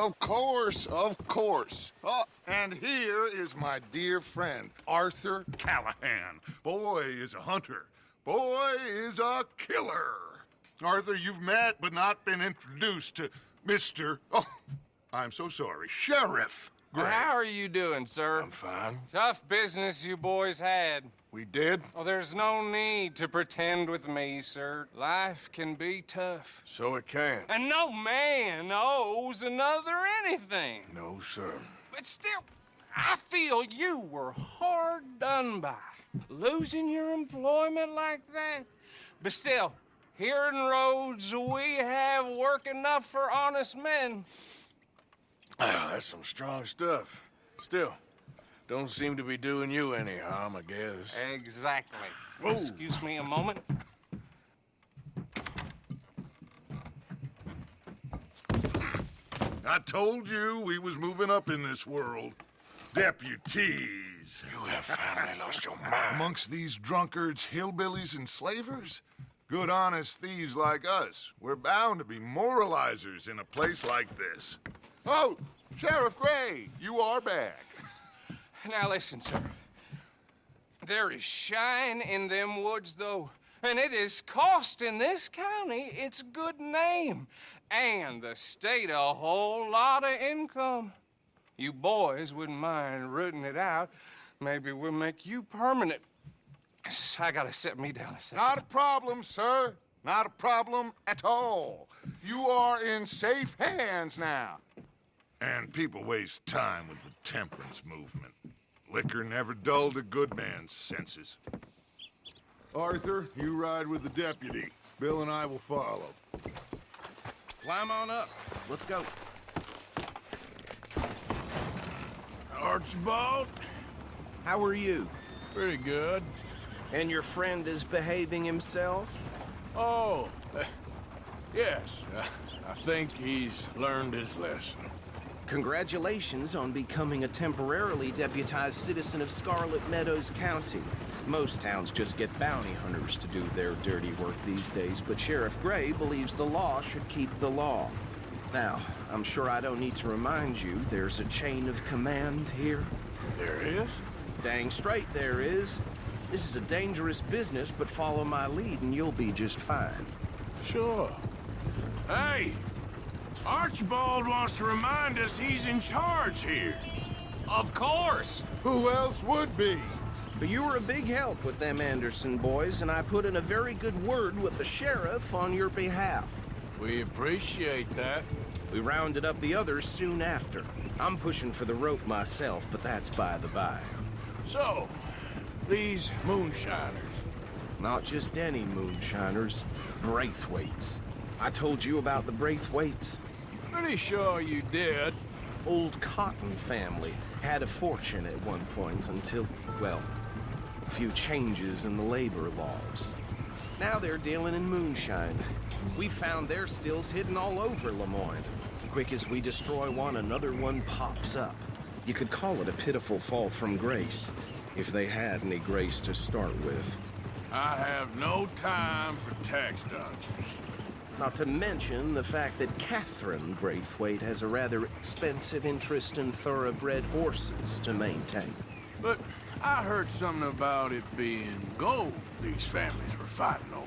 Of course, of course. Oh, and here is my dear friend, Arthur Callahan. Boy is a hunter. Boy is a killer. Arthur, you've met but not been introduced to Mr. Oh, I'm so sorry, Sheriff Gray. How are you doing, sir? I'm fine. Tough business you boys had. We did? Oh, there's no need to pretend with me, sir. Life can be tough. So it can. And no man owes another anything. No, sir. But still, I feel you were hard done by. Losing your employment like that. But still, here in Rhodes, we have work enough for honest men. Oh, that's some strong stuff. Still, don't seem to be doing you any harm, I guess. Exactly. Whoa. Excuse me a moment. I told you we was moving up in this world. Deputies. You have finally lost your mind. Amongst these drunkards, hillbillies, and slavers? Good, honest thieves like us. We're bound to be moralizers in a place like this. Oh, Sheriff Gray, you are back. Now listen, sir. There is shine in them woods, though, and it is costing this county its good name and the state a whole lot of income. You boys wouldn't mind rooting it out. Maybe we'll make you permanent. I gotta set me down a second. Not a problem, sir. Not a problem at all. You are in safe hands now. And people waste time with the temperance movement. Liquor never dulled a good man's senses. Arthur, you ride with the deputy. Bill and I will follow. Climb on up. Let's go. Archibald? How are you? Pretty good. And your friend is behaving himself? Oh, yes. I think he's learned his lesson. Congratulations on becoming a temporarily deputized citizen of Scarlet Meadows County. Most towns just get bounty hunters to do their dirty work these days, but Sheriff Gray believes the law should keep the law. Now, I'm sure I don't need to remind you there's a chain of command here. There is? Dang straight there is. This is a dangerous business, but follow my lead and you'll be just fine. Sure. Hey! Archibald wants to remind us he's in charge here. Of course! Who else would be? But you were a big help with them Anderson boys, and I put in a very good word with the sheriff on your behalf. We appreciate that. We rounded up the others soon after. I'm pushing for the rope myself, but that's by the by. So, these moonshiners. Not just any moonshiners, Braithwaites. I told you about the Braithwaites. Pretty sure you did. Old Cotton family had a fortune at one point until, well, a few changes in the labor laws. Now they're dealing in moonshine. We found their stills hidden all over Lemoyne. Quick as we destroy one, another one pops up. You could call it a pitiful fall from grace. if they had any grace to start with. I have no time for tax dodgers. Not to mention the fact that Catherine Braithwaite has a rather expensive interest in thoroughbred horses to maintain. But I heard something about it being gold these families were fighting over.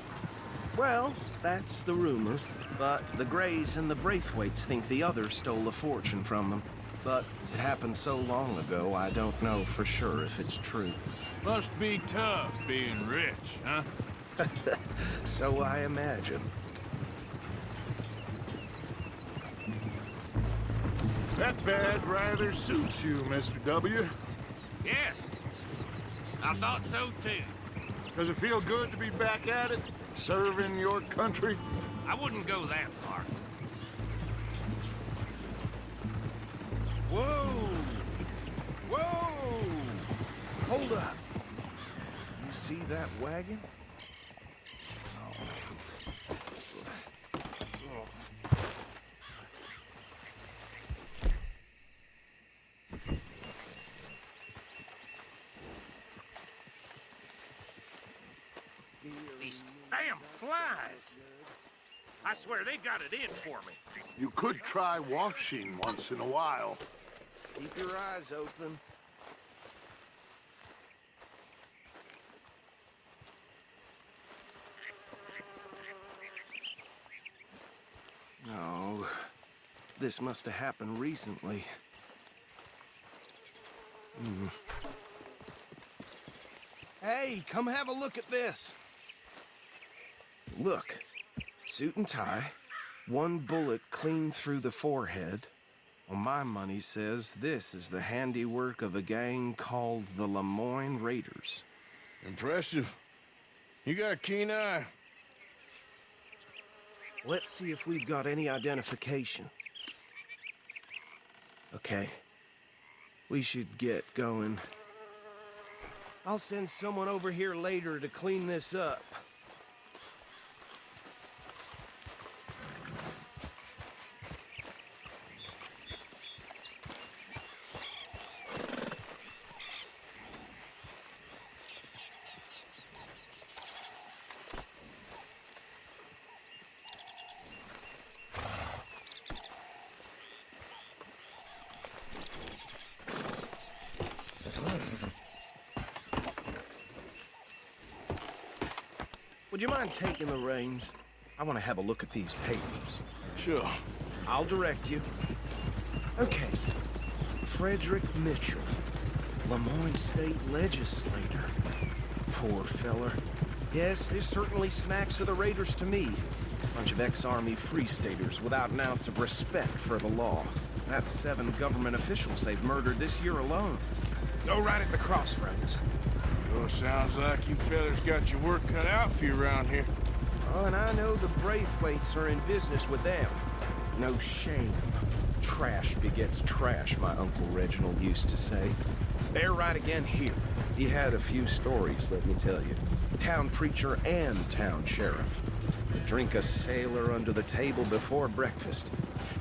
Well, that's the rumor. But the Greys and the Braithwaites think the others stole a fortune from them. But it happened so long ago, I don't know for sure if it's true. Must be tough being rich, huh? So I imagine. That badge rather suits you, Mr. W. Yes, I thought so too. Does it feel good to be back at it, serving your country? I wouldn't go that far. Whoa! Whoa! Hold up. You see that wagon? These damn flies. I swear they got it in for me. You could try washing once in a while. Keep your eyes open. Oh, this must have happened recently. Hey, come have a look at this. Look, suit and tie, one bullet clean through the forehead. Well, my money says this is the handiwork of a gang called the Lemoyne Raiders. Impressive. You got a keen eye. Let's see if we've got any identification. Okay. We should get going. I'll send someone over here later to clean this up. Would you mind taking the reins? I want to have a look at these papers. Sure. I'll direct you. Okay. Frederick Mitchell, Lemoyne State Legislator. Poor feller. Yes, this certainly smacks of the Raiders to me. Bunch of ex-Army Free Staters without an ounce of respect for the law. That's 7 government officials they've murdered this year alone. Go right at the crossroads. Sure sounds like you fellas got your work cut out for you around here. Oh, and I know the Braithwaites are in business with them. No shame. Trash begets trash, my Uncle Reginald used to say. They're right again here. He had a few stories, let me tell you. Town preacher and town sheriff. Would drink a sailor under the table before breakfast.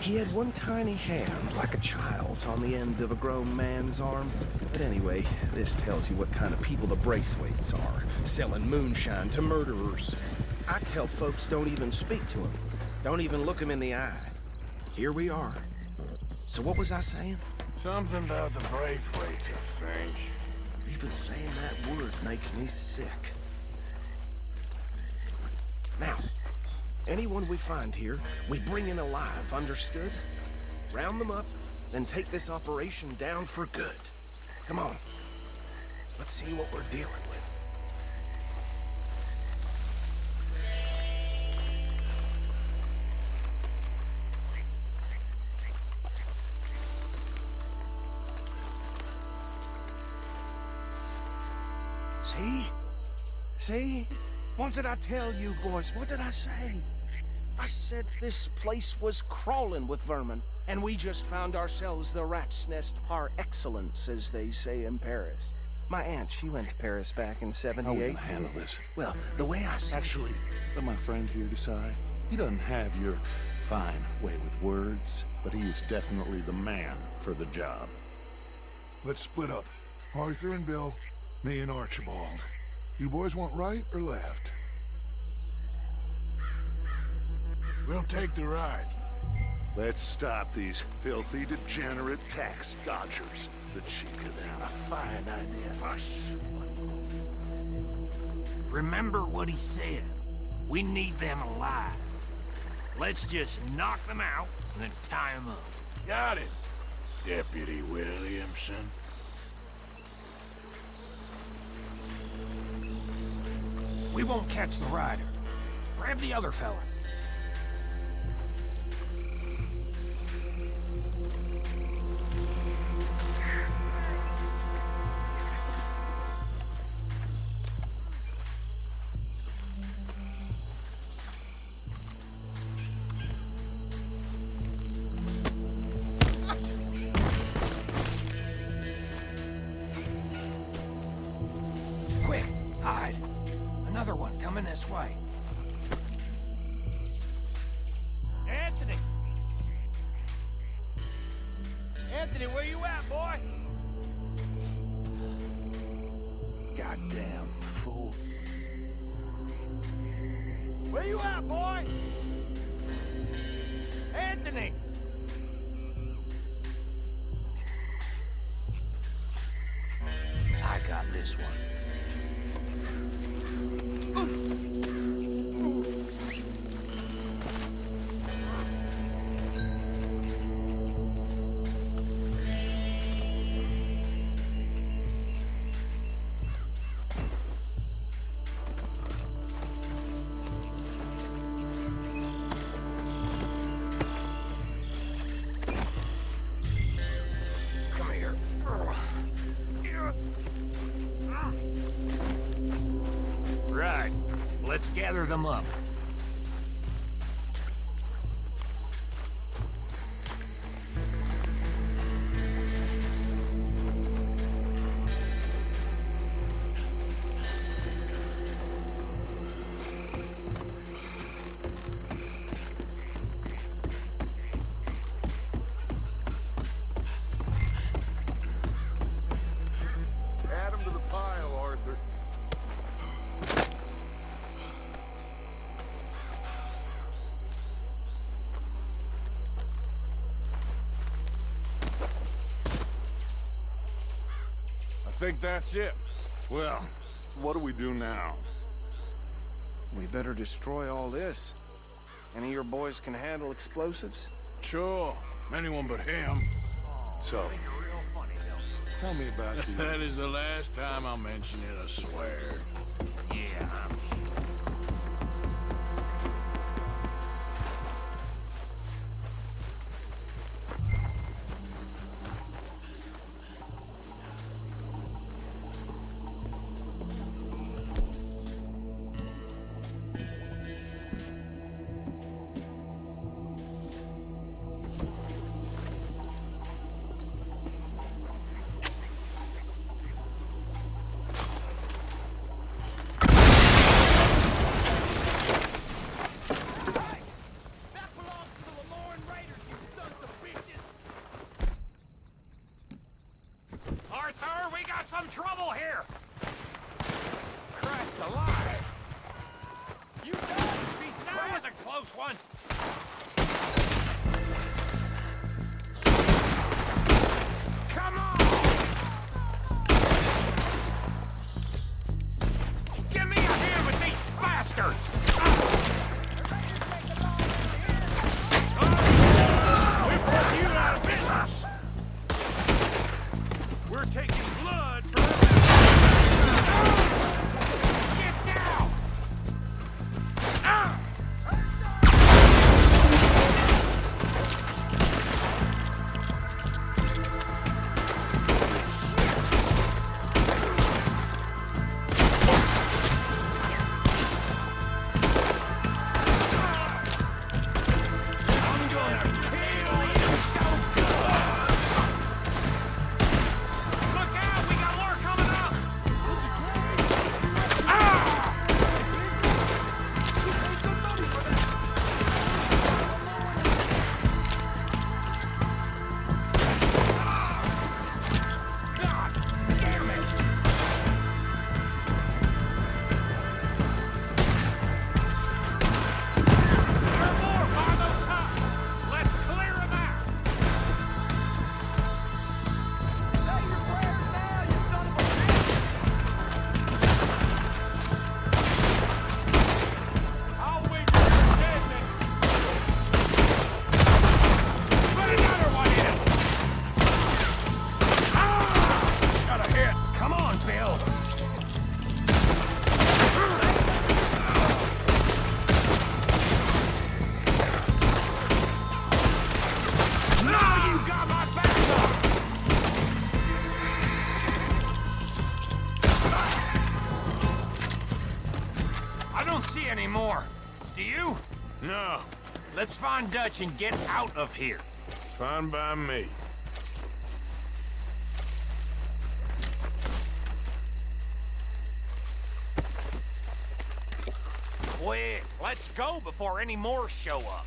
He had one tiny hand, like a child's, on the end of a grown man's arm. But anyway, this tells you what kind of people the Braithwaites are, selling moonshine to murderers. I tell folks don't even speak to him. Don't even look him in the eye. Here we are. So what was I saying? Something about the Braithwaites, I think. Even saying that word makes me sick. Now, anyone we find here, we bring in alive, understood? Round them up, then take this operation down for good. Come on. Let's see what we're dealing with. See? See? What did I tell you, boys? What did I say? I said this place was crawling with vermin, and we just found ourselves the rat's nest par excellence, as they say in Paris. My aunt, she went to Paris back in How are we '78. gonna handle this? Well, the way I see Actually, let my friend here decide. He doesn't have your fine way with words, but he is definitely the man for the job. Let's split up. Arthur and Bill, Me and Archibald. You boys want right or left? We'll take the ride. Let's stop these filthy, degenerate tax dodgers. The chief of them. A fine idea. Us. Remember what he said. We need them alive. Let's just knock them out and then tie them up. Got it, Deputy Williamson. We won't catch the rider. Grab the other fella. Quick, hide. Another one coming this way. Anthony! Anthony, where you at, boy? Goddamn fool. Where you at, boy? Anthony! I got this one. Come here. Right. Let's gather them up. Add them to the pile, Arthur. I think that's it. Well, what do we do now? We better destroy all this. Any of your boys can handle explosives? Sure. Anyone but him. So, tell me about the... That is the last time I'll mention it, I swear. Yeah, I'm Arthur, we got some trouble here! Christ alive! You done, piece of... That was a close one! Come on! Give me a hand with these bastards! We put you out of business! We're taking blood for Get down! see any more. Do you? No, Let's find Dutch and get out of here. fine by me. Quick, let's go before any more show up.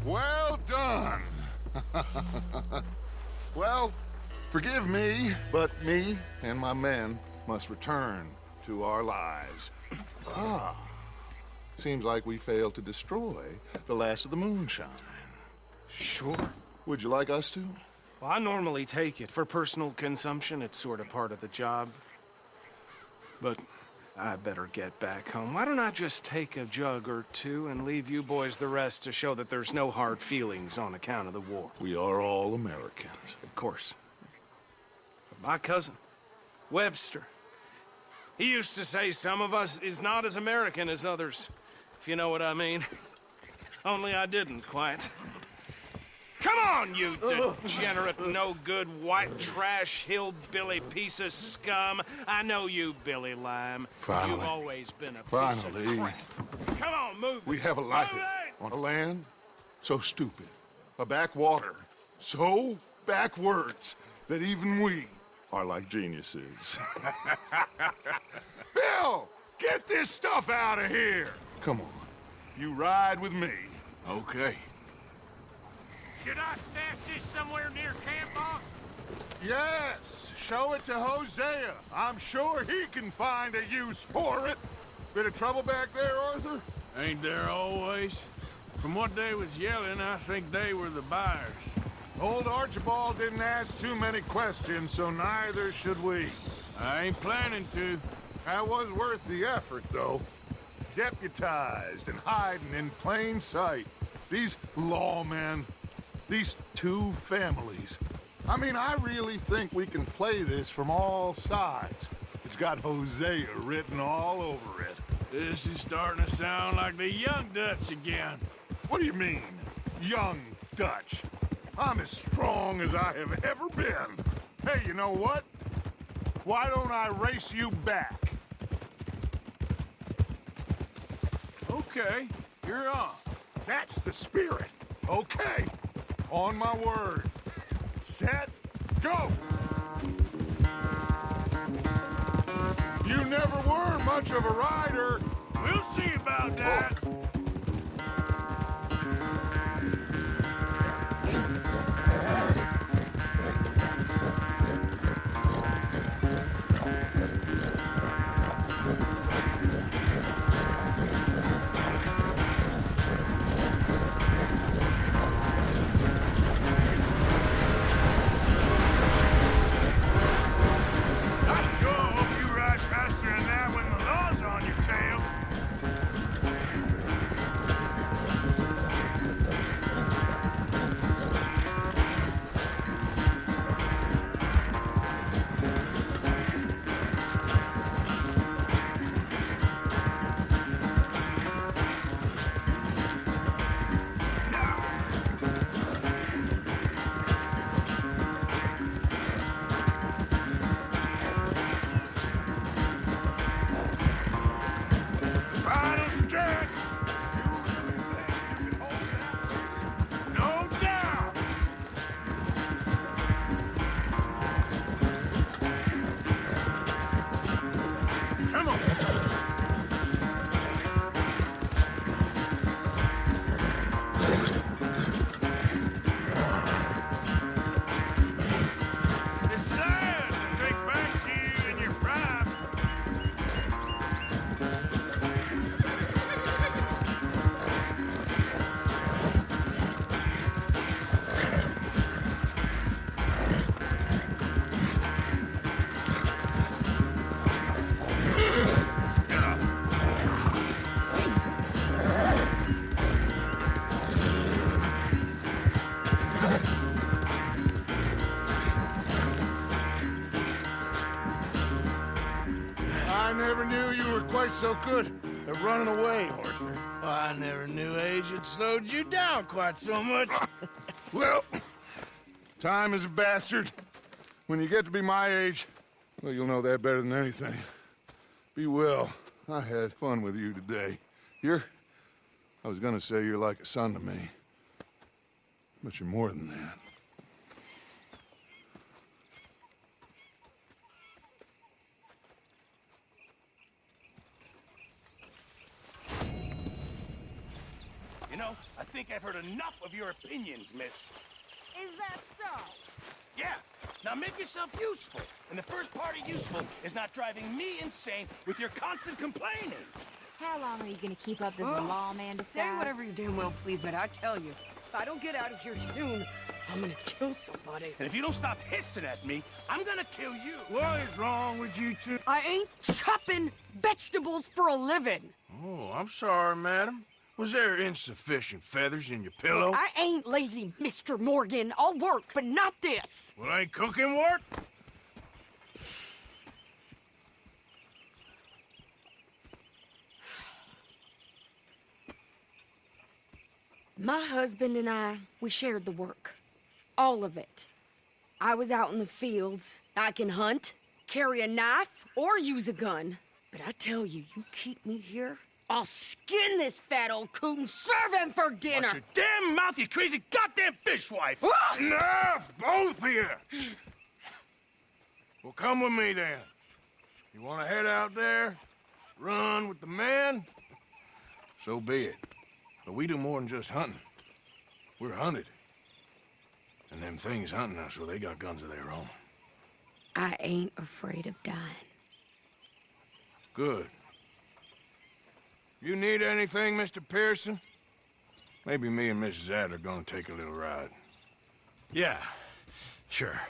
Well done. Well, forgive me, but me and my men must return to our lives. Ah, seems like we failed to destroy the last of the moonshine. Sure. Would you like us to? Well, I normally take it. For personal consumption, it's sort of part of the job. But I better get back home. Why don't I just take a jug or two and leave you boys the rest to show that there's no hard feelings on account of the war? We are all Americans. Of course. But my cousin, Webster, he used to say some of us is not as American as others, if you know what I mean. Only I didn't quite. Come on, you degenerate, no-good, white trash, hillbilly piece of scum. I know you, Billy Lime. Finally. You've always been a piece Finally. of crap. Come on, move it. We have a life Move it! on a land so stupid, a backwater so backwards that even we are like geniuses. Bill, get this stuff out of here. Come on, you ride with me. Okay. Should I stash this somewhere near camp, boss? Yes, show it to Hosea. I'm sure he can find a use for it. Bit of trouble back there, Arthur? Ain't there always? From what they was yelling, I think they were the buyers. Old Archibald didn't ask too many questions, so neither should we. I ain't planning to. That was worth the effort, though. Deputized and hiding in plain sight. These lawmen, these two families. I mean, I really think we can play this from all sides. It's got Hosea written all over it. This is starting to sound like the young Dutch again. What do you mean, young Dutch? I'm as strong as I have ever been. Hey, you know what? Why don't I race you back? Okay, you're on. That's the spirit. Okay. On my word. Set, go! You never were much of a rider. We'll see about that. I sure hope you ride faster than that when the law's on your tail. quite so good at running away, Arthur. Well, I never knew age had slowed you down quite so much. Well, time is a bastard. When you get to be my age, well, you'll know that better than anything. Be well. I had fun with you today. I was gonna say you're like a son to me. But you're more than that. You know, I think I've heard enough of your opinions, miss. Is that so? Yeah, now make yourself useful. And the first part of useful is not driving me insane with your constant complaining. How long are you gonna keep up this lawman Say disguise? whatever you damn well please, but I tell you, if I don't get out of here soon, I'm gonna kill somebody. And if you don't stop hissing at me, I'm gonna kill you. What is wrong with you two? I ain't chopping vegetables for a living. Oh, I'm sorry, madam. Was there insufficient feathers in your pillow? I ain't lazy, Mr. Morgan. I'll work, but not this. Well, ain't cooking work? My husband and I, we shared the work. All of it. I was out in the fields. I can hunt, carry a knife, or use a gun. But I tell you, you keep me here, I'll skin this fat old coot and serve him for dinner. Watch your damn mouth, you crazy goddamn fishwife! Enough, both of you! Well, come with me then. You want to head out there, run with the men? So be it. But we do more than just hunting. We're hunted. And them things hunting us, well, they got guns of their own. I ain't afraid of dying. Good. You need anything, Mr. Pearson? Maybe me and Mrs. Adler are gonna take a little ride. Yeah, sure.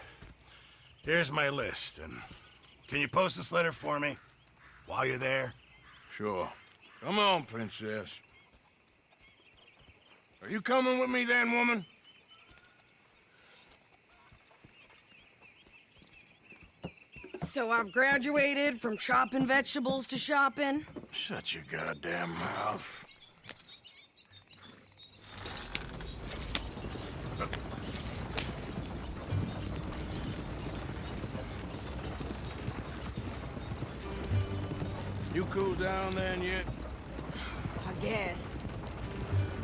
Here's my list, and can you post this letter for me while you're there? Sure. Come on, Princess. Are you coming with me then, woman? So I've graduated from chopping vegetables to shopping. Shut your goddamn mouth. You cool down then yet? I guess.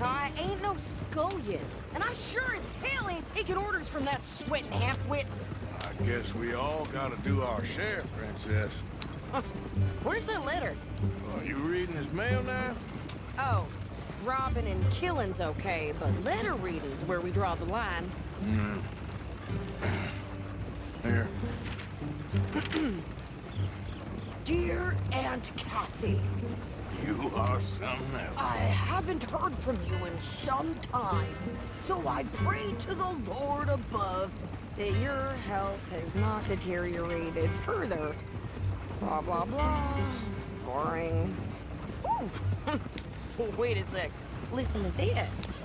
I ain't no scullion, and I sure as hell ain't taking orders from that sweating half-wit. I guess we all gotta do our share, Princess. Where's that letter? Are you reading his mail now? Oh, robbing and killing's okay, but letter reading's where we draw the line. Here. Dear Aunt Kathy, You are something else. I haven't heard from you in some time, so I pray to the Lord above that your health has not deteriorated further. Blah, blah, blah. It's boring. Ooh. Wait a sec. Listen to this.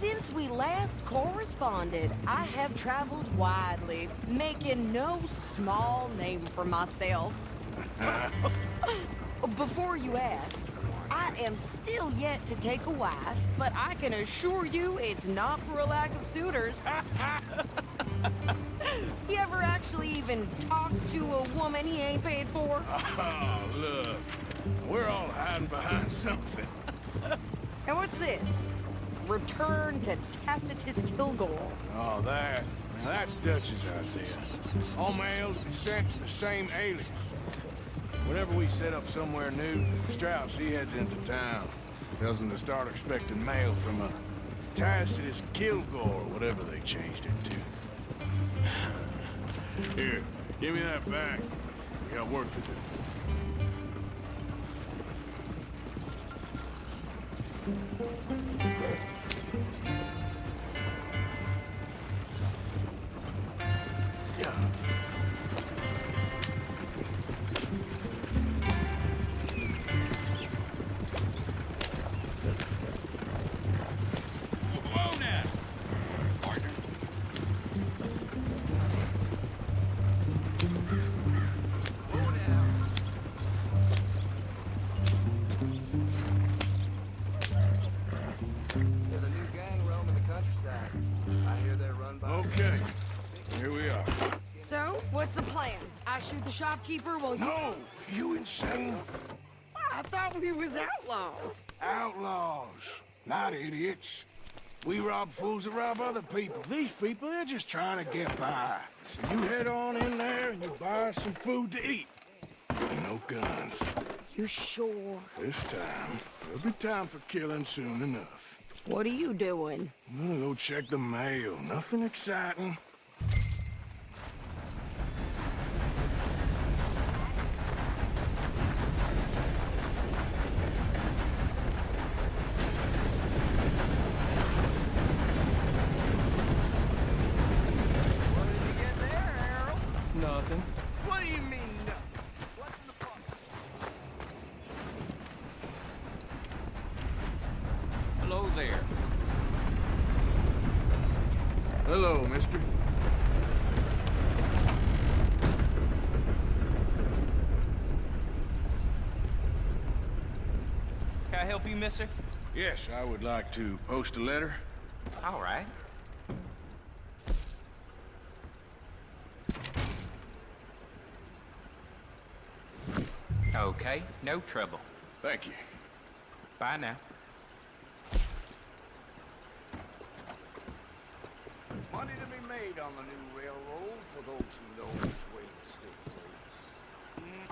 Since we last corresponded, I have traveled widely, making no small name for myself. Before you ask, I am still yet to take a wife, but I can assure you it's not for a lack of suitors. You ever actually even talk to a woman he ain't paid for? Oh, look. We're all hiding behind something. And what's this? Return to Tacitus Kilgore. Oh, that. Now, that's Dutch's idea. All mails be sent to the same alias. Whenever we set up somewhere new, Strauss, he heads into town. Tells them to start expecting mail from a Tacitus Kilgore, whatever they changed it to. Here, give me that back. We got work to do. Okay, here we are. So, what's the plan? I shoot the shopkeeper while you... No! You insane? I thought we was outlaws. Outlaws, not idiots. We rob fools that rob other people. These people, they're just trying to get by. So you head on in there and you buy us some food to eat. And no guns. You're sure? This time, there'll be time for killing soon enough. What are you doing? I'm gonna go check the mail. Nothing exciting. Nothing. What do you mean, no? Hello there. Hello, mister. Can I help you, mister? Yes, I would like to post a letter. All right. Okay, no trouble. Thank you. Bye now. Money to be made on the new railroad for those who know which way to stay close.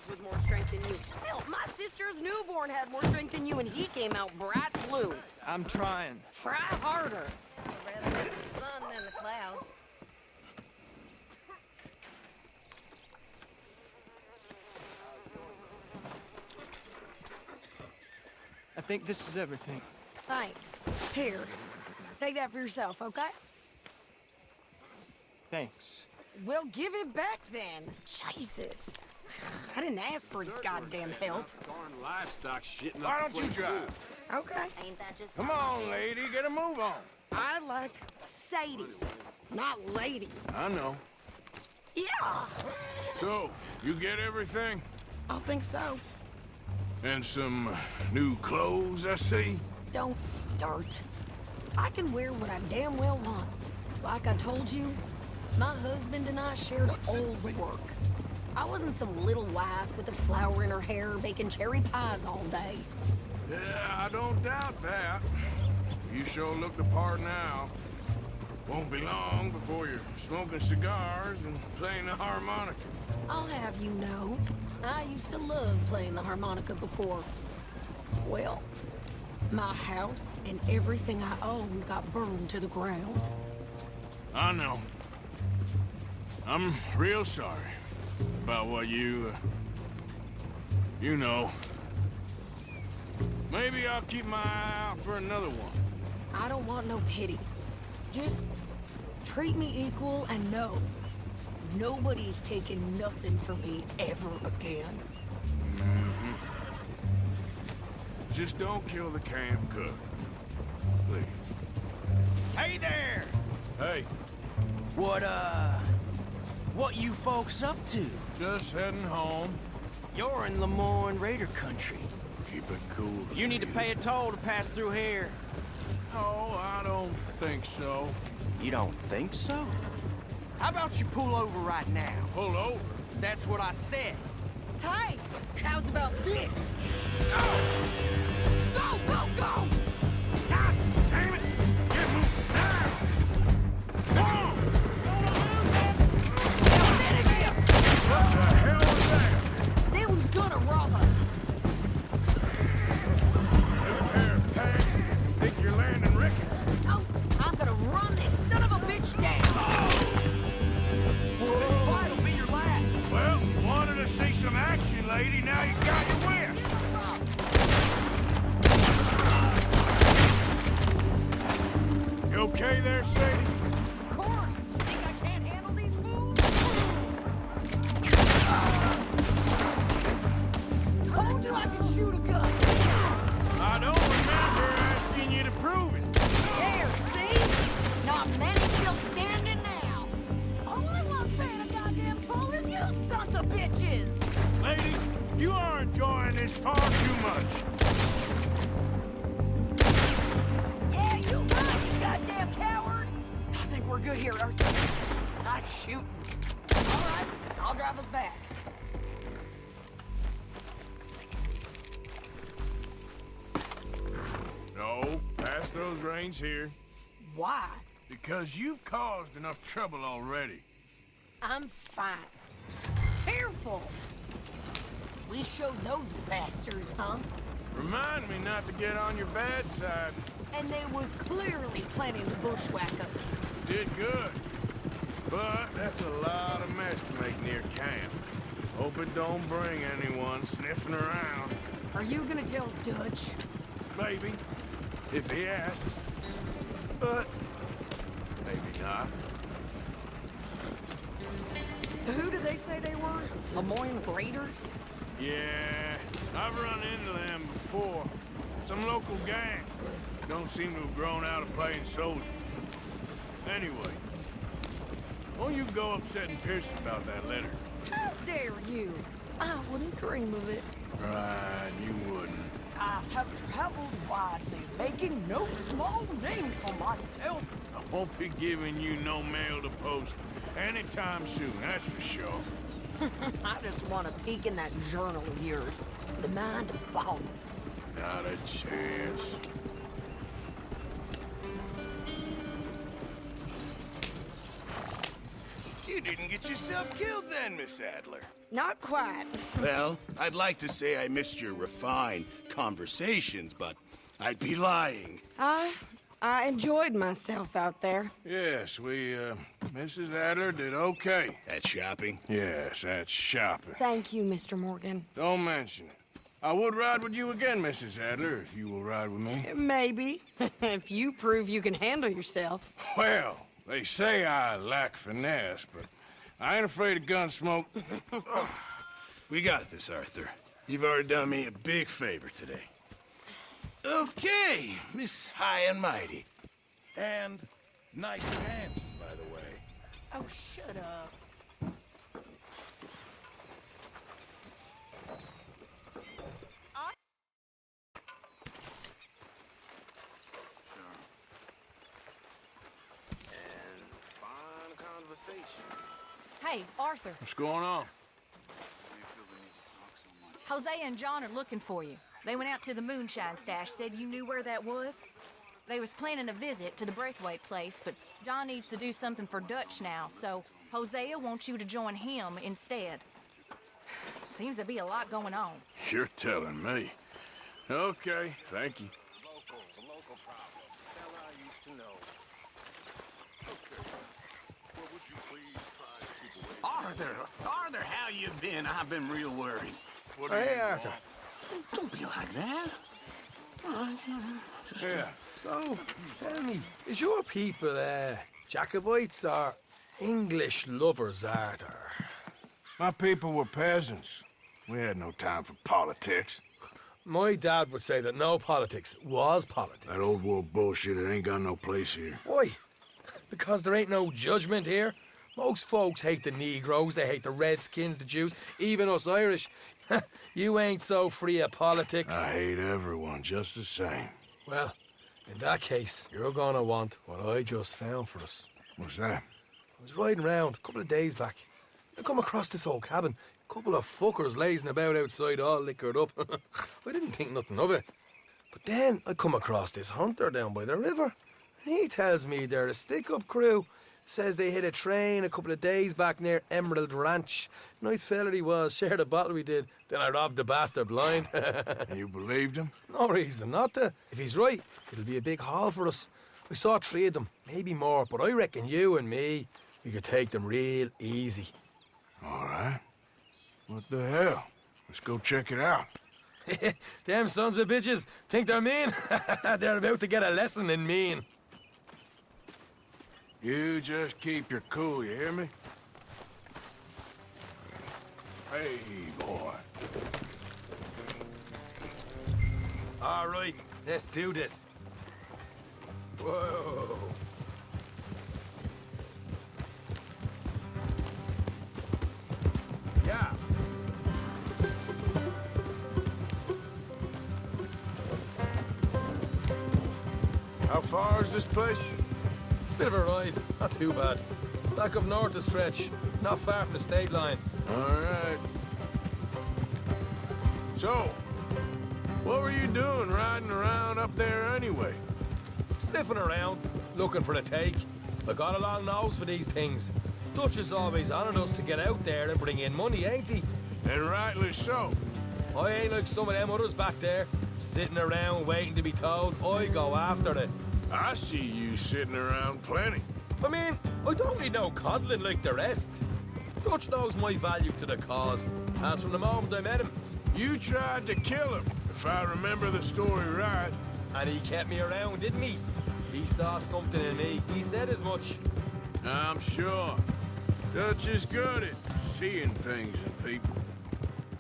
With more strength than you. Hell, my sister's newborn had more strength than you, and he came out bright blue. I'm trying. Try harder. Rather the sun than the clouds. I think this is everything. Thanks. Here, take that for yourself, okay? Thanks. We'll give it back then. Jesus. I didn't ask for goddamn help. Why don't you drive? Okay. Ain't that just Come on, lady, get a move on. I like Sadie, not lady. I know. Yeah, So, you get everything? I think so. And some new clothes, I see? Don't start. I can wear what I damn well want. Like I told you, my husband and I shared all the work. I wasn't some little wife with a flower in her hair baking cherry pies all day. Yeah, I don't doubt that. You sure look the part now. Won't be long before you're smoking cigars and playing the harmonica. I'll have you know, I used to love playing the harmonica before. Well, my house and everything I owned got burned to the ground. I know. I'm real sorry about what you know. Maybe I'll keep my eye out for another one. I don't want no pity. Just treat me equal and know nobody's taking nothing from me ever again. Just don't kill the camp cook. Please. Hey there! Hey, What you folks up to? just heading home. You're in Lemoyne Raider country. Keep it cool. You need to pay a toll to pass through here. No, I don't think so. You don't think so? How about you pull over right now? Pull over. That's what I said. Hey, how's about this? Go, Go, go! God damn it! Get moving now! Come on! Finish him! What the hell was that? They was gonna rob us. New pair of pants? Think you're landing Ricketts? Oh, I'm gonna run this son of a bitch down. This fight'll be your last. Well, you wanted to see some action, lady. Now you got your wish. You okay there, Sadie? Of course. Think I can't handle these fools? Told you I could shoot a gun. I don't remember asking you to prove it. There, see? good here, Arthur. Nice shooting. All right, I'll drive us back. No, pass those reins here. Why? Because you've caused enough trouble already. I'm fine. Careful! We showed those bastards, huh? Remind me not to get on your bad side. And they was clearly planning to bushwhack us. Did good. But that's a lot of mess to make near camp. Hope it don't bring anyone sniffing around. Are you gonna tell Dutch? Maybe, if he asks. But maybe not. So who did they say they were? Lemoyne Raiders? Yeah, I've run into them before. Some local gang. Don't seem to have grown out of playing soldiers. Anyway, won't you go upsetting Pearson about that letter? How dare you? I wouldn't dream of it. Right, you wouldn't. I have traveled widely, making no small name for myself. I won't be giving you no mail to post anytime soon, that's for sure. I just want to peek in that journal of yours. The mind boggles. Not a chance. You didn't get yourself killed then, Miss Adler. Not quite. Well, I'd like to say I missed your refined conversations, but I'd be lying. I enjoyed myself out there. Yes, Mrs. Adler did okay. At shopping? Yes, that's shopping. Thank you, Mr. Morgan. Don't mention it. I would ride with you again, Mrs. Adler, if you will ride with me. Maybe. If you prove you can handle yourself. Well, they say I lack finesse, but I ain't afraid of gun smoke. We got this, Arthur. You've already done me a big favor today. Okay, Miss High and Mighty. And nice pants, by the way. Oh, shut up. Hey, Arthur. What's going on? Jose and John are looking for you. They went out to the moonshine stash, said you knew where that was. They was planning a visit to the Braithwaite place, but John needs to do something for Dutch now, so Hosea wants you to join him instead. Seems to be a lot going on. You're telling me. Okay, thank you. Arthur, how you been? I've been real worried. Hey, Arthur. Don't be like that. Yeah. So, tell me, is your people, Jacobites or English lovers, Arthur? My people were peasants. We had no time for politics. My dad would say that no politics was politics. That old world bullshit, it ain't got no place here. Why? Because there ain't no judgment here. Most folks hate the Negroes, they hate the Redskins, the Jews, even us Irish. You ain't so free of politics. I hate everyone just the same. Well, in that case, you're gonna want what I just found for us. What's that? I was riding around a couple of days back. I come across this old cabin. A couple of fuckers lazing about outside all liquored up. I didn't think nothing of it. But then I come across this hunter down by the river. And he tells me they're a stick-up crew. Says they hit a train a couple of days back near Emerald Ranch. Nice fella he was, shared a bottle we did. Then I robbed the bastard blind. You believed him? No reason not to. If he's right, it'll be a big haul for us. I saw 3 of them, maybe more, but I reckon you and me, we could take them real easy. All right. What the hell? Let's go check it out. Them sons of bitches think they're mean. They're about to get a lesson in mean. You just keep your cool, you hear me? Hey, boy. All right, let's do this. Whoa. Yeah. How far is this place? It's a bit of a ride, not too bad. Back up north a stretch, not far from the state line. All right. So, what were you doing riding around up there anyway? Sniffing around, looking for a take. I got a long nose for these things. Dutch has always honoured us to get out there and bring in money, ain't he? And rightly so. I ain't like some of them others back there, sitting around waiting to be told. I go after it. I see you sitting around plenty. I mean, I don't need no coddling like the rest. Dutch knows my value to the cause, as from the moment I met him. You tried to kill him, if I remember the story right. And he kept me around, didn't he? He saw something in me. He said as much. I'm sure. Dutch is good at seeing things in people.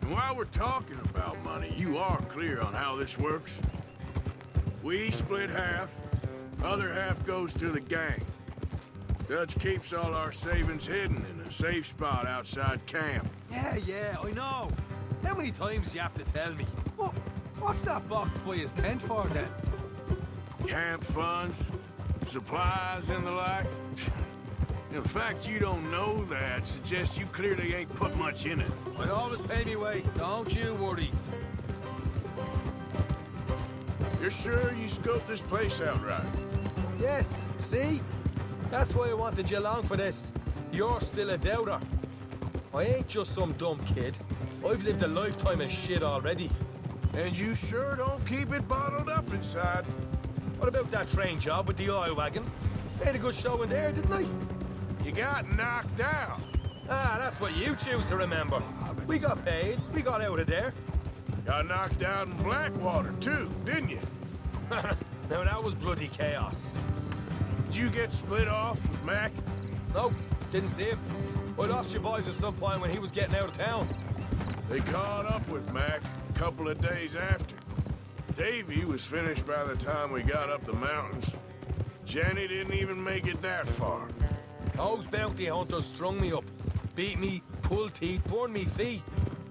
And while we're talking about money, you are clear on how this works? We split half, other half goes to the gang. Dutch keeps all our savings hidden in a safe spot outside camp. Yeah, I know. How many times do you have to tell me? What's that box by his tent for, then? Camp funds, supplies, and the like. The fact you don't know that suggests you clearly ain't put much in it. I always pay me way, don't you worry. You're sure you scoped this place out right? Yes, see? That's why I wanted you along for this. You're still a doubter. I ain't just some dumb kid. I've lived a lifetime of shit already. And you sure don't keep it bottled up inside. What about that train job with the oil wagon? Made a good show in there, didn't I? You got knocked out. Ah, that's what you choose to remember. We got paid. We got out of there. Got knocked out in Blackwater, too, didn't you? Now, that was bloody chaos. Did you get split off with Mac? Nope, didn't see him. I lost your boys at some point when he was getting out of town. They caught up with Mac a couple of days after. Davy was finished by the time we got up the mountains. Jenny didn't even make it that far. Those bounty hunters strung me up. Beat me, pulled teeth, burned me feet.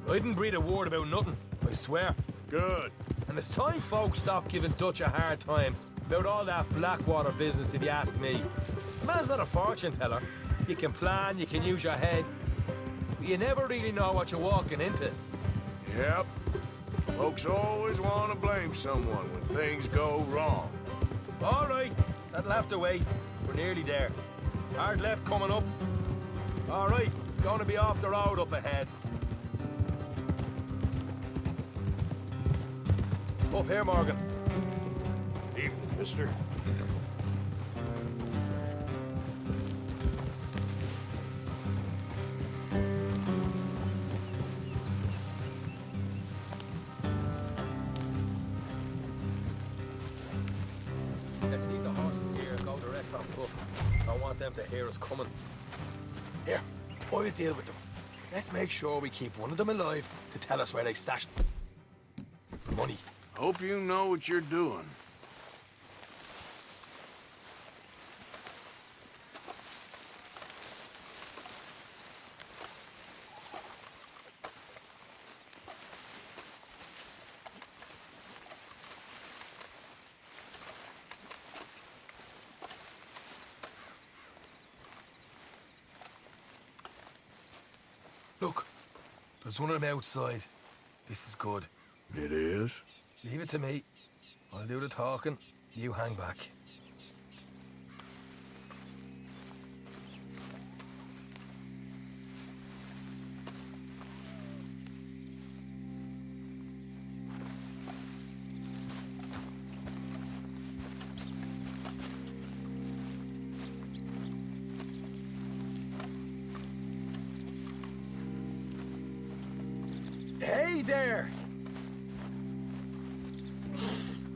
I didn't breathe a word about nothing, I swear. Good. And it's time folks stopped giving Dutch a hard time about all that Blackwater business, if you ask me. The man's not a fortune teller. You can plan, you can use your head. But you never really know what you're walking into. Yep. Folks always want to blame someone when things go wrong. All right, that'll have to wait. We're nearly there. Hard left coming up. All right, it's going to be off the road up ahead. Up here, Morgan. Evening, mister. Let's leave the horses here and go the rest on foot. I want them to hear us coming. Here, I'll deal with them. Let's make sure we keep one of them alive to tell us where they stashed money. Hope you know what you're doing. Look, there's one of them outside. This is good. It is? Leave it to me. I'll do the talking. You hang back. Hey there!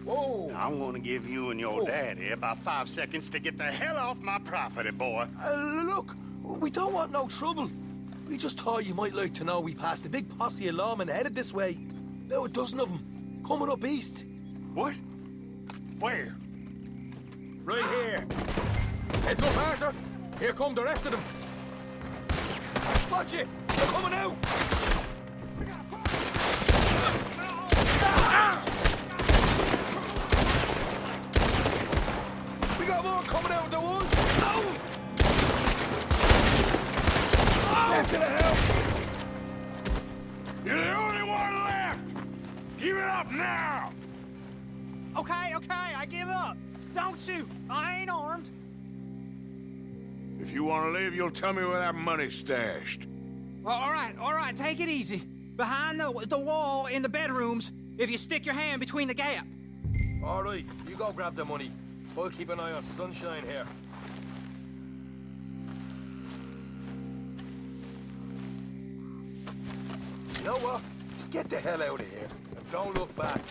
Whoa! I'm gonna give you and your daddy about 5 seconds to get the hell off my property, boy. Look, we don't want no trouble. We just thought you might like to know we passed a big posse of lawmen headed this way. About a dozen of them, coming up east. What? Where? Right here. Heads up, Arthur. Here come the rest of them. Watch it! They're coming out! We got more coming out at the woods! to the house! You're the only one left! Give it up now! Okay, I give up. Don't shoot. I ain't armed. If you want to leave, you'll tell me where that money's stashed. Well, all right, take it easy. Behind the wall in the bedrooms, if you stick your hand between the gap. All right, you go grab the money. I'll keep an eye on Sunshine here. You know what? Just get the hell out of here and don't look back.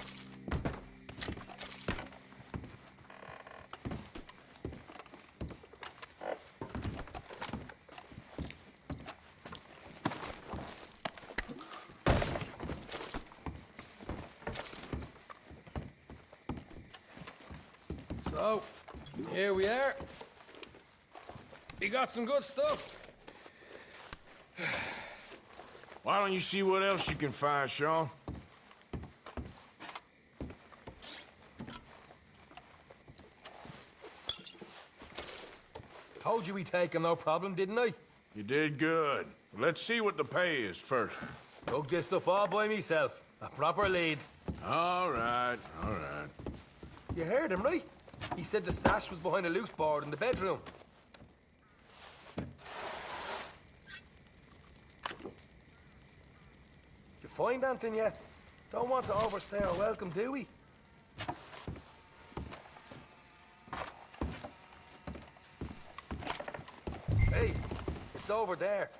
So, here we are. You got some good stuff. Why don't you see what else you can find, Sean? Told you we'd take him, no problem, didn't I? You did good. Let's see what the pay is first. Dug this up all by myself. A proper lead. All right, all right. You heard him, right? He said the stash was behind a loose board in the bedroom. You find anything yet? Don't want to overstay our welcome, do we? Hey, it's over there.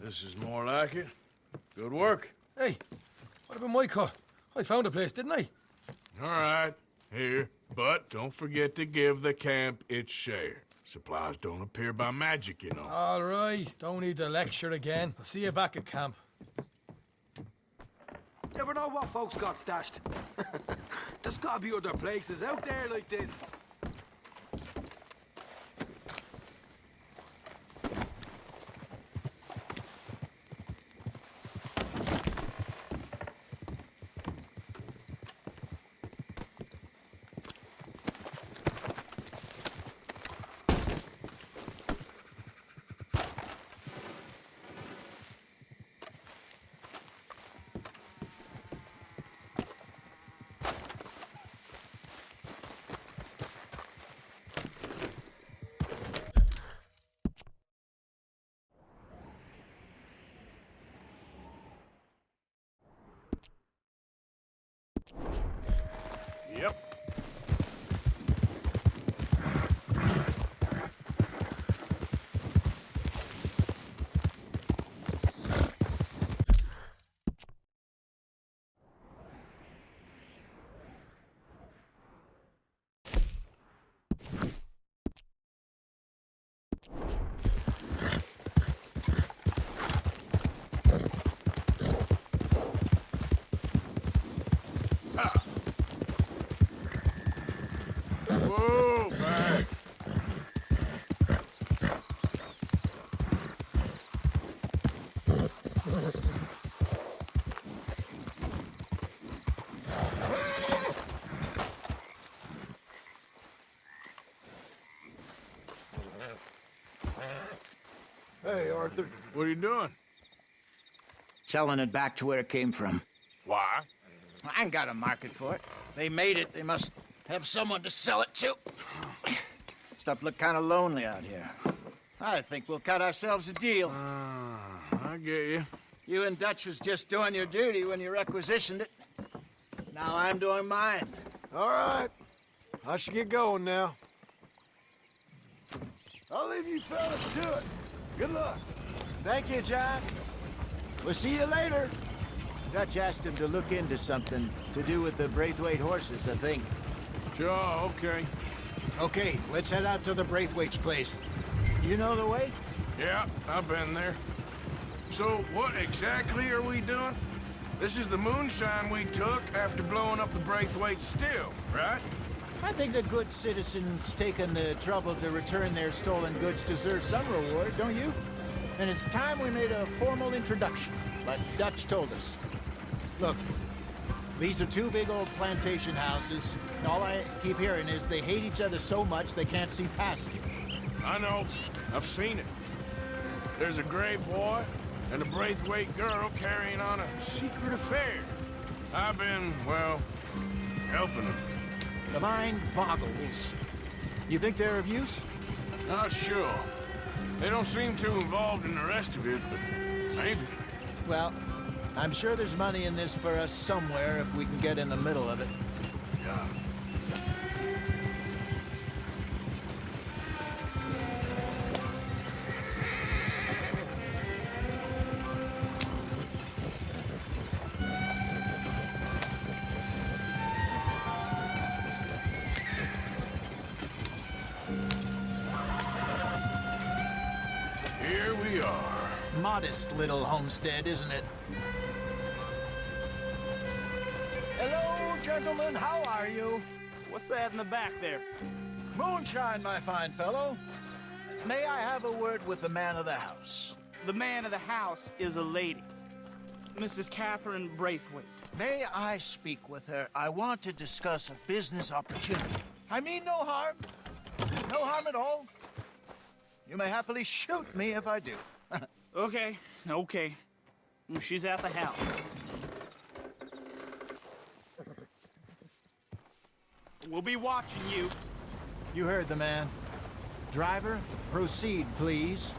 This is more like it. Good work. Hey, what about my cut? I found a place, didn't I? All right, here. But don't forget to give the camp its share. Supplies don't appear by magic, you know. All right, don't need to lecture again. I'll see you back at camp. Never know what folks got stashed. There's gotta be other places out there like this. Yep. Whoa, back. Hey, Arthur. What are you doing? Selling it back to where it came from. Why? I ain't got a market for it. They made it. They must have someone to sell it to. Stuff look kind of lonely out here. I think we'll cut ourselves a deal. I get you. You and Dutch was just doing your duty when you requisitioned it. Now I'm doing mine. All right. I should get going now. I'll leave you fellas to it. Good luck. Thank you, John. We'll see you later. Dutch asked him to look into something to do with the Braithwaite horses, I think. Sure, okay. Okay, let's head out to the Braithwaite's place. You know the way? Yeah, I've been there. So, what exactly are we doing? This is the moonshine we took after blowing up the Braithwaite still, right? I think the good citizens taking the trouble to return their stolen goods deserve some reward, don't you? And it's time we made a formal introduction, like Dutch told us. Look, these are two big old plantation houses. All I keep hearing is they hate each other so much they can't see past it. I know. I've seen it. There's a gray boy and a Braithwaite girl carrying on a secret affair. I've been, well, helping them. The mind boggles. You think they're of use? Not sure. They don't seem too involved in the rest of it, but maybe. Well, I'm sure there's money in this for us somewhere if we can get in the middle of it. Yeah. Here we are. Modest little homestead, isn't it? Hello, gentlemen. How are you? What's that in the back there? Moonshine, my fine fellow. May I have a word with the man of the house? The man of the house is a lady. Mrs. Catherine Braithwaite. May I speak with her? I want to discuss a business opportunity. I mean no harm. No harm at all. You may happily shoot me if I do. Okay. She's at the house. We'll be watching you. You heard the man. Driver, proceed, please.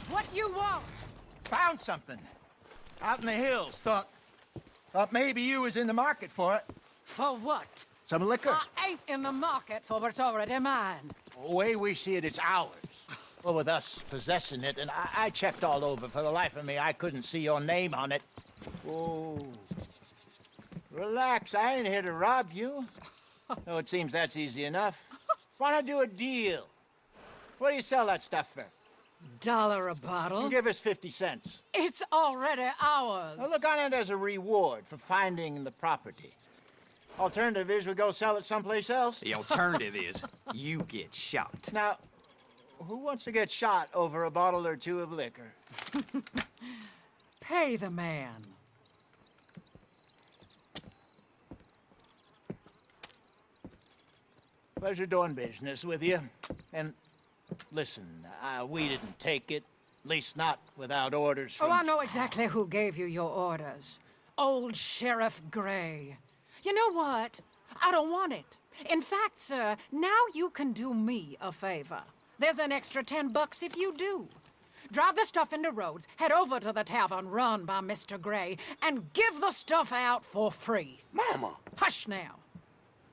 What you want? Found something. Out in the hills. Thought maybe you was in the market for it. For what? Some liquor. I ain't in the market for what's already mine. The way we see it, it's ours. Well, with us possessing it, and I checked all over. For the life of me, I couldn't see your name on it. Oh. Relax, I ain't here to rob you. No, it seems that's easy enough. Why not do a deal? What do you sell that stuff for? $1 a bottle? You give us 50 cents. It's already ours. Well, look on it as a reward for finding the property. Alternative is we go sell it someplace else. The alternative is you get shot. Now, who wants to get shot over a bottle or two of liquor? Pay the man. Pleasure doing business with you. And listen, we didn't take it. At least not without orders from... Oh, I know exactly who gave you your orders. Old Sheriff Gray. You know what? I don't want it. In fact, sir, now you can do me a favor. There's an extra $10 if you do. Drive the stuff into Rhodes, head over to the tavern run by Mr. Gray, and give the stuff out for free. Mama! Hush now.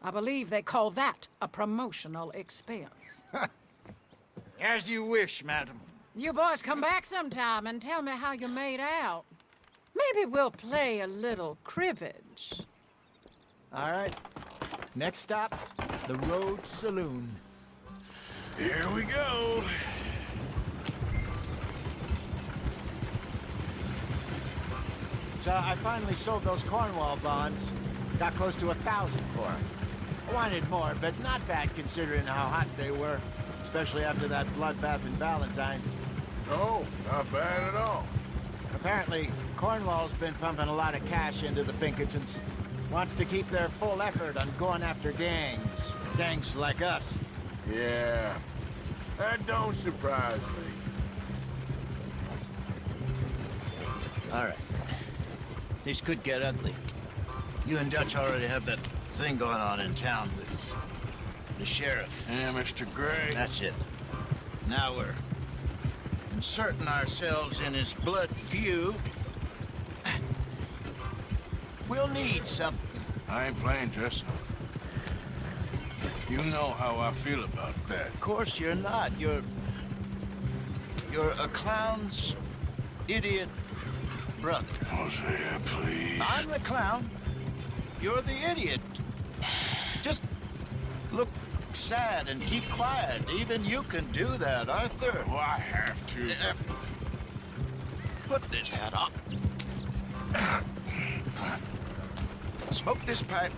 I believe they call that a promotional expense. As you wish, madam. You boys come back sometime and tell me how you made out. Maybe we'll play a little cribbage. All right. Next stop, the Rhodes Saloon. Here we go. So I finally sold those Cornwall bonds. Got close to 1,000 for them. I wanted more, but not bad considering how hot they were, especially after that bloodbath in Valentine. Oh, not bad at all. Apparently, Cornwall's been pumping a lot of cash into the Pinkertons. Wants to keep their full effort on going after gangs. Gangs like us. Yeah, that don't surprise me. All right. This could get ugly. You and Dutch already have that thing going on in town with the sheriff. Yeah, Mr. Gray. That's it. Now we're inserting ourselves in his blood feud. We'll need something. I ain't playing dress up. You know how I feel about that. Of course you're not. You're a clown's idiot brother. Hosea, please. I'm the clown. You're the idiot. Just look sad and keep quiet. Even you can do that, Arthur. Oh, I have to. Put this hat on. Smoke this pipe.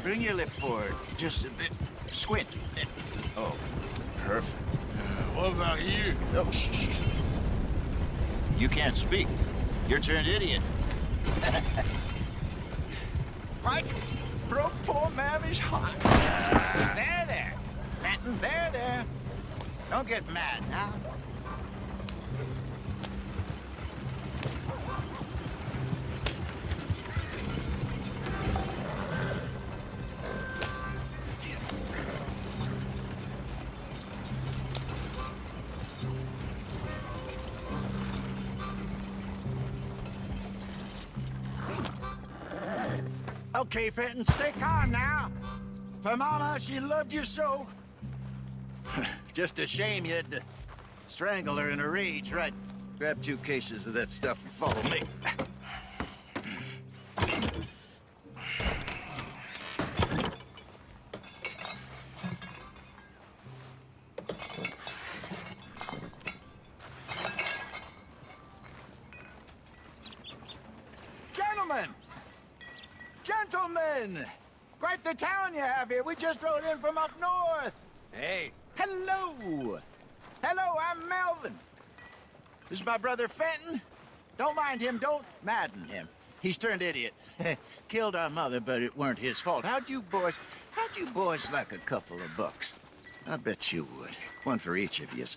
Bring your lip forward just a bit. Squint. Oh, perfect. What about you? Oh, shh. You can't speak. You're turned idiot. Right? Broke poor Mammy's heart. There. Fenton, there. Don't get mad now. Okay, Fenton, stay calm now. For Mama, she loved you so. Just a shame you had to strangle her in a rage, right? Grab 2 cases of that stuff and follow me. Gentlemen! Quite the town you have here. We just rode in from up north. Hey. Hello. Hello, I'm Melvin. This is my brother Fenton. Don't mind him. Don't madden him. He's turned idiot. Killed our mother, but it weren't his fault. How'd you boys like a couple of bucks? I bet you would. One for each of yous.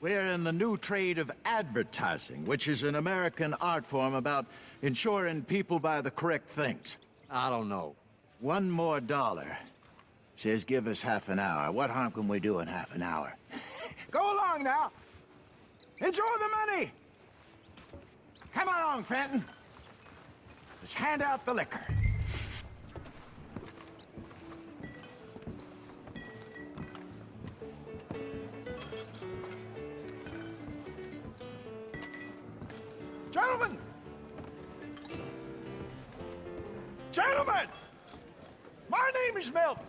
We're in the new trade of advertising, which is an American art form about ensuring people buy the correct things. I don't know. $1 more. Says give us half an hour. What harm can we do in half an hour? Go along now. Enjoy the money. Come along, Fenton. Let's hand out the liquor. Gentlemen! Gentlemen! My name is Melvin.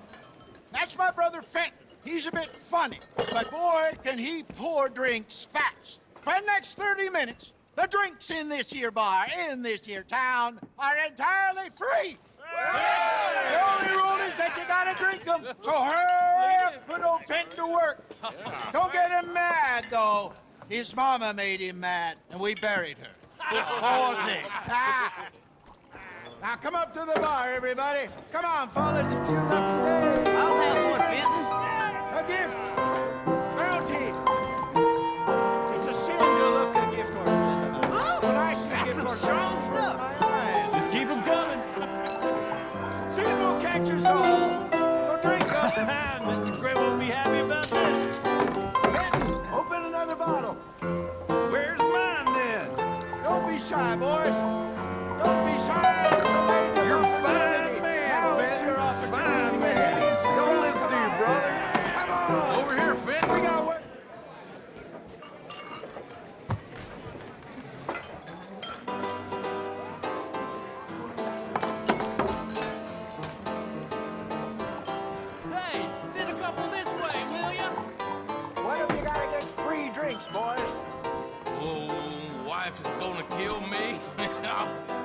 That's my brother Fenton. He's a bit funny, but boy, can he pour drinks fast. For the next 30 minutes, the drinks in this here bar, in this here town, are entirely free. The only rule is that you gotta drink them. So hurry up, put old Fenton to work. Don't get him mad, though. His mama made him mad, and we buried her. Poor thing. Now come up to the bar, everybody. Come on, fellas, it's your lucky day. I'll have one, Fenton. A gift. Bounty. It's a sin to look a gift horse in the mouth. When I see a gift horse, strong stuff. Just keep them coming. Sin will catch us all. So drink up. Mr. Gray won't be happy about this. Fenton, open another bottle. Where's mine, then? Don't be shy, boys. Don't be shy. It's the way to You're go. fine, man, Now it's your Fenton. opportunity. Fine, man. Don't listen to your brother. Come on. Over here, Fenton. We got work. Hey, send a couple this way, will ya? What have you got against free drinks, boys? Oh, wife is gonna kill me.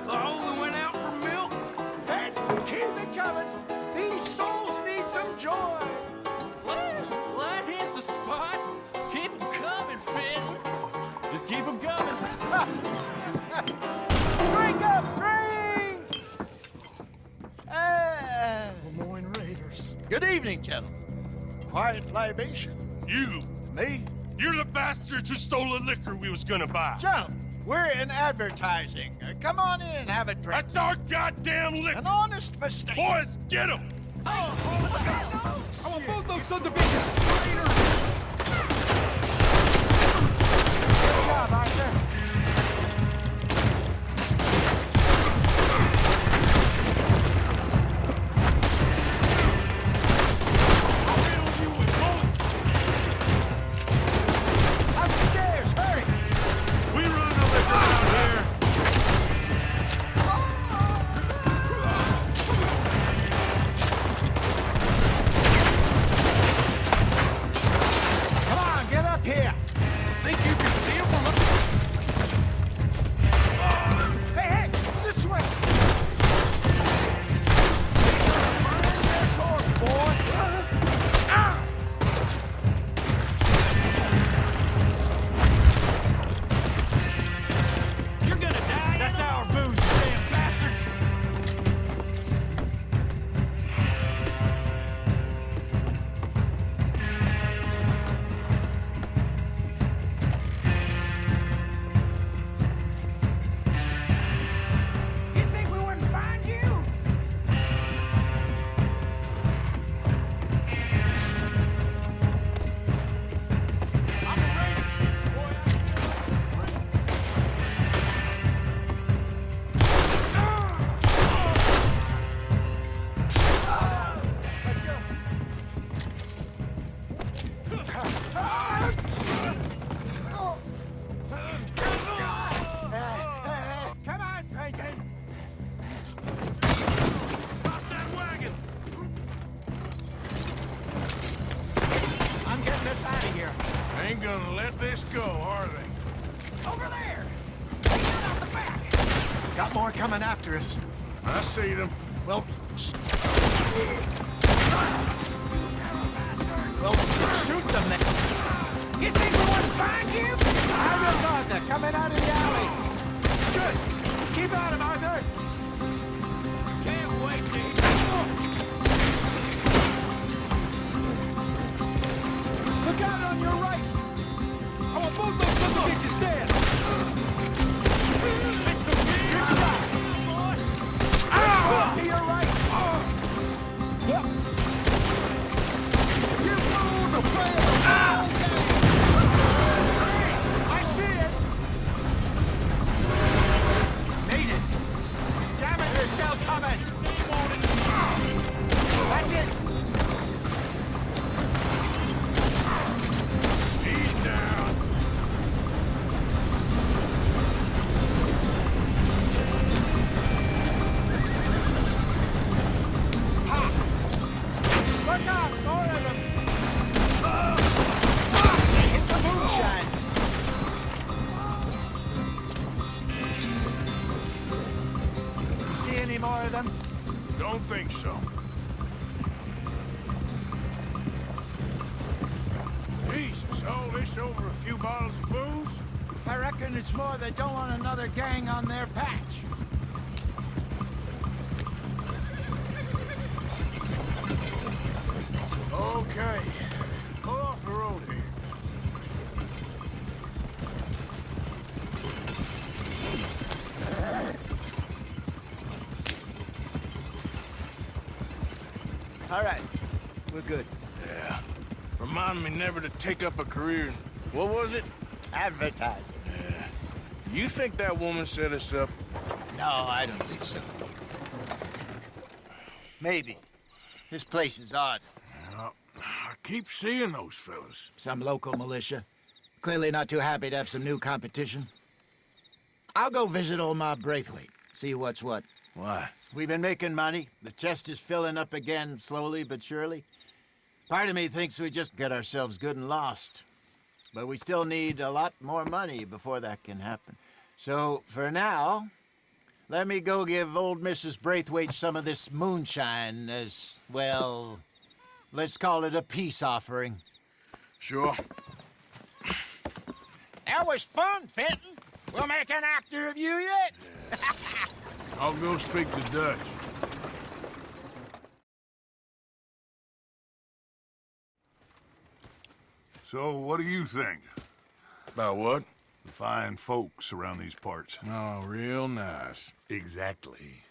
I only went out for milk. Hey, keep it coming. These souls need some joy. Well, that hit the spot. Keep them coming, Fenton. Just keep them coming. Drink up, drink! Lemoyne Raiders. Good evening, gentlemen. Quiet libation. You! Me? You're the bastards who stole the liquor we was gonna buy. Gentlemen, we're in advertising. Come on in and have a drink. That's our goddamn liquor! An honest mistake. Boys, get him! I want both those sons of bitches. Raiders. Good job, Arthur. Upstairs, hurry! We run Think you can steal from us? Hey, hey! This way! You're gonna die. That's our booze, you damn bastards. You think we wouldn't find you? Come on, Bacon! Stop that wagon! I'm getting us out of here. Ain't gonna let this go, are they? Over there! Get out the back! Got more coming after us. I see them. Well, shoot them then. You think we wouldn't find you? Arthur's Arthur, coming out of the alley. Good. Keep at him, Arthur. Can't wait to Look out on your right. I want both those little bitches dead! Good shot. To your right. Yep. You fools are playing the wrong game. I see it. Made it. Damn it, they're still coming. That's it. He's down. Look out, more of them. They hit the moonshine. You see any more of them? Don't think so. Jesus, all this over a few bottles of booze? I reckon it's more they don't want another gang on their patch. Okay. Pull off the road here. All right, we're good. Yeah. Remind me never to take up a career in... What was it? Advertising. Yeah. You think that woman set us up? No, I don't think so. Maybe. This place is odd. Well, I keep seeing those fellas. Some local militia. Clearly not too happy to have some new competition. I'll go visit old Ma Braithwaite, see what's what. Why? We've been making money. The chest is filling up again, slowly but surely. Part of me thinks we just get ourselves good and lost. But we still need a lot more money before that can happen. So, for now, let me go give old Mrs. Braithwaite some of this moonshine as, well, let's call it a peace offering. Sure. That was fun, Fenton. We'll make an actor of you yet. I'll go speak to Dutch. So, what do you think? About what? The fine folks around these parts. Oh, real nice. Exactly.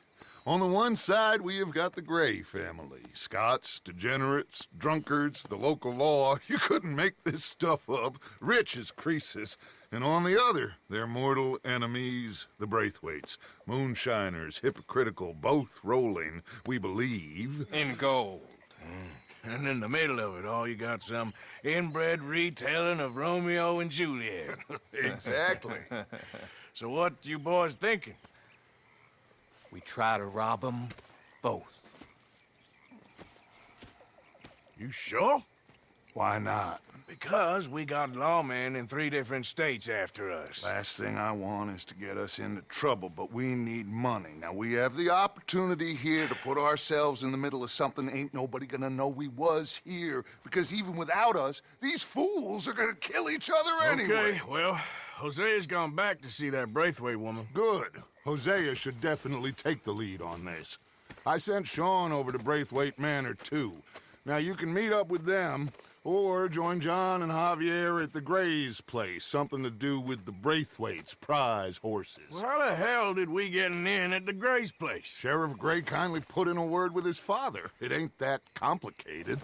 On the one side, we have got the Gray family. Scots, degenerates, drunkards, the local law. You couldn't make this stuff up. Rich as Croesus. And on the other, their mortal enemies, the Braithwaites. Moonshiners, hypocritical, both rolling, we believe. In gold. And in the middle of it all, you got some inbred retelling of Romeo and Juliet. Exactly. So what you boys thinking? We try to rob them both. You sure? Why not? Because we got lawmen in 3 different states after us. Last thing I want is to get us into trouble, but we need money. Now, we have the opportunity here to put ourselves in the middle of something ain't nobody gonna know we was here, because even without us, these fools are gonna kill each other anyway. Okay, well, Hosea's gone back to see that Braithwaite woman. Good. Hosea should definitely take the lead on this. I sent Sean over to Braithwaite Manor, too. Now, you can meet up with them, or join John and Javier at the Gray's place. Something to do with the Braithwaite's prize horses. Well, how the hell did we get in at the Gray's place? Sheriff Gray kindly put in a word with his father. It ain't that complicated.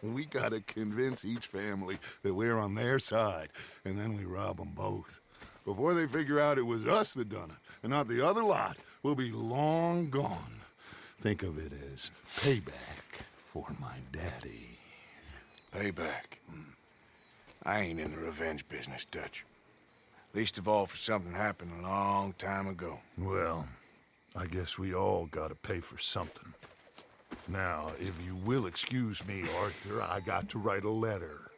We gotta convince each family that we're on their side, and then we rob them both. Before they figure out it was us that done it, and not the other lot, we'll be long gone. Think of it as payback for my daddy. Payback. I ain't in the revenge business, Dutch. Least of all for something happened a long time ago. Well, I guess we all gotta pay for something. Now, if you will excuse me, Arthur, I got to write a letter.